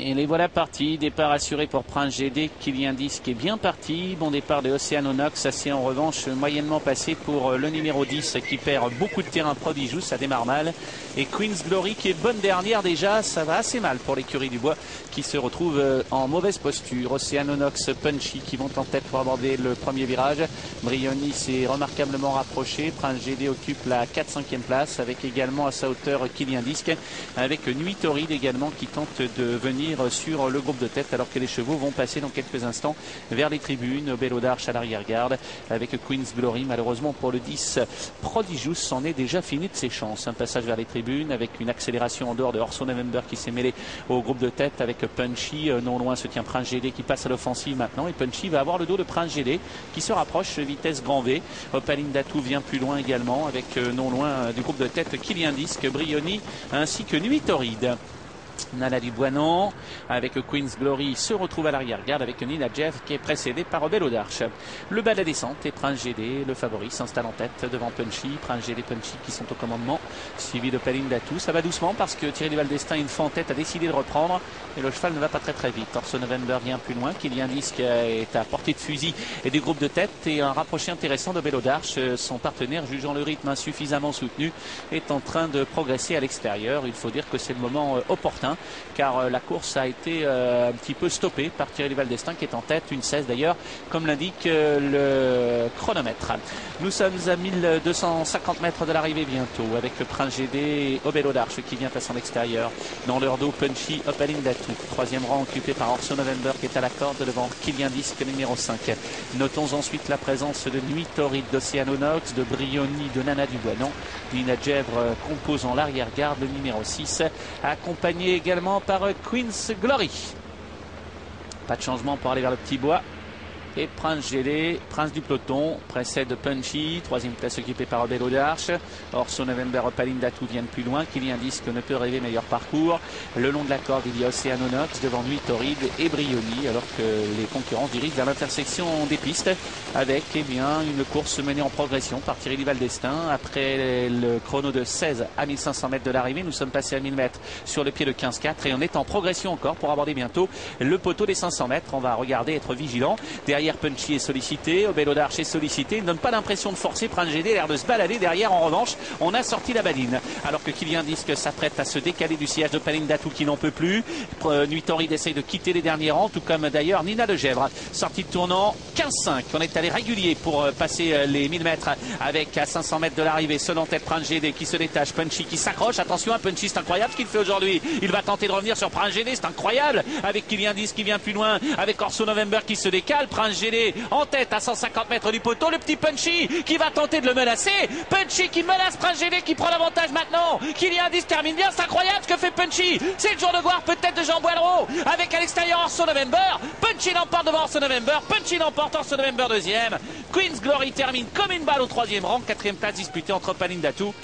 Et les voilà partis, départ assuré pour Prince GD, Kylian Disque est bien parti, bon départ de Oceanonox, assez en revanche moyennement passé pour le numéro 10 qui perd beaucoup de terrain. Prodigious, ça démarre mal, et Queen's Glory qui est bonne dernière déjà, ça va assez mal pour l'écurie du Bois qui se retrouve en mauvaise posture. Oceanonox, Punchy qui vont en tête pour aborder le premier virage, Brioni s'est remarquablement rapproché, Prince GD occupe la 4-5e place avec également à sa hauteur Kylian Disque, avec Nuit Torride également qui tente de venir sur le groupe de tête alors que les chevaux vont passer dans quelques instants vers les tribunes. Bello d'Arche à l'arrière-garde avec Queen's Glory. Malheureusement pour le 10 Prodigious, c'en est déjà fini de ses chances. Un passage vers les tribunes avec une accélération en dehors de Orso November qui s'est mêlé au groupe de tête avec Punchy. Non loin se tient Prince GD qui passe à l'offensive maintenant, et Punchy va avoir le dos de Prince GD qui se rapproche vitesse grand V. Opaline Datou vient plus loin également avec non loin du groupe de tête Kylian Disque, Brioni ainsi que Nuit Torride. Nana du Boinon avec Queen's Glory se retrouve à l'arrière-garde avec Nina Jeff qui est précédée par Bello d'Arche. Le bas de la descente et Prince GD, le favori, s'installe en tête devant Punchy. Prince GD, Punchy qui sont au commandement, suivi de Opaline Datou. Ça va doucement parce que Thierry Duval d'Estaing, une fois en tête, a décidé de reprendre et le cheval ne va pas très vite. Orso November vient plus loin, Kylian Disque est à portée de fusil et du groupe de tête, et un rapproché intéressant de Bello d'Arche. Son partenaire, jugeant le rythme insuffisamment soutenu, est en train de progresser à l'extérieur. Il faut dire que c'est le moment opportun car la course a été un petit peu stoppée par Thierry Duval d'Estaing qui est en tête, une 16 d'ailleurs comme l'indique le chronomètre. Nous sommes à 1250 mètres de l'arrivée bientôt avec Prince GD et Bello d'Arche qui vient à son extérieur. Dans leur dos, Punchy, Opaline Datou. Troisième rang occupé par Orso November qui est à la corde devant Kylian Disque numéro 5. Notons ensuite la présence de Nuit Torride, d'Oceanonox, de Brioni, de Nana du Boinon. Nina Gèvre composant l'arrière-garde, le numéro 6, accompagné également par Queen's Glory. Pas de changement pour aller vers le petit bois. Et Prince GD, Prince du peloton, précède Punchy, troisième place occupée par Bello d'Arche. Orso November, Opaline Datou viennent plus loin. Kylian Disque ne peut rêver meilleur parcours. Le long de la corde, il y a Oceanonox devant Nuit Torride et Brioni, alors que les concurrents dirigent vers l'intersection des pistes avec une course menée en progression par Thierry Duval d'Estaing. Après le chrono de 16 à 1500 mètres de l'arrivée, nous sommes passés à 1000 mètres sur le pied de 15-4 et on est en progression encore pour aborder bientôt le poteau des 500 mètres. On va regarder, être vigilant. Derrière, Punchy est sollicité, Bello d'Arche est sollicité. Il ne donne pas l'impression de forcer. Prince GD a l'air de se balader. Derrière, en revanche, on a sorti la baline. Alors que Kylian Disque s'apprête à se décaler du sillage de Opaline Datou qui n'en peut plus. Nuit Torride essaye de quitter les derniers rangs, tout comme d'ailleurs Nina de Gèvre. Sortie de tournant 15-5. On est allé régulier pour passer les 1000 mètres avec à 500 mètres de l'arrivée. Seul en tête Prince GD qui se détache. Punchy qui s'accroche. Attention à Punchy, c'est incroyable ce qu'il fait aujourd'hui. Il va tenter de revenir sur Prince GD, c'est incroyable. Avec Kylian Disque qui vient plus loin. Avec Orso November qui se décale. Prince GD en tête à 150 mètres du poteau. Le petit Punchy qui va tenter de le menacer. Punchy qui menace Prince GD qui prend l'avantage maintenant. Kylian Disque termine bien. C'est incroyable ce que fait Punchy. C'est le jour de gloire peut-être de Jean Boileau. Avec à l'extérieur Orso November. Punchy l'emporte devant Orso November. Punchy l'emporte, Orso November deuxième. Queen's Glory termine comme une balle au troisième rang. Quatrième place disputée entre Opaline Datou